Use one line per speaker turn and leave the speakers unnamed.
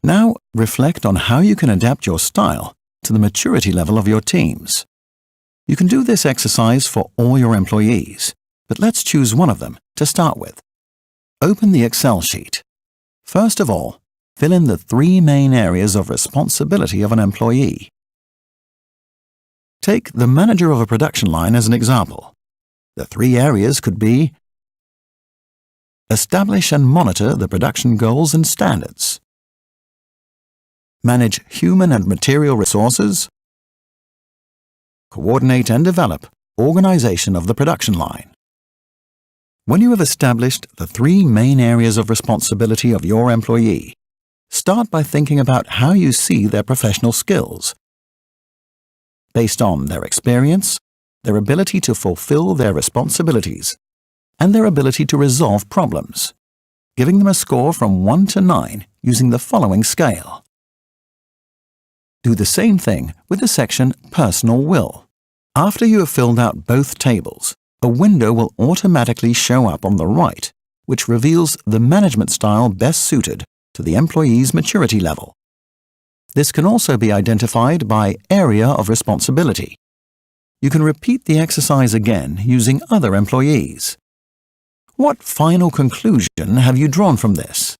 Now, reflect on how you can adapt your style to the maturity level of your teams. You can do this exercise for all your employees, but let's choose one of them to start with. Open the Excel sheet. First of all, fill in the 3 main areas of responsibility of an employee. Take the manager of a production line as an example. The 3 areas could be: establish and monitor the production goals and standards, manage human and material resources, coordinate and develop organization of the production line. When you have established the 3 main areas of responsibility of your employee, start by thinking about how you see their professional skills, based on their experience, their ability to fulfill their responsibilities, and their ability to resolve problems, giving them a score from 1 to 9 using the following scale. Do the same thing with the section Personal Will. After you have filled out both tables, a window will automatically show up on the right, which reveals the management style best suited to the employee's maturity level. This can also be identified by area of responsibility. You can repeat the exercise again using other employees. What final conclusion have you drawn from this?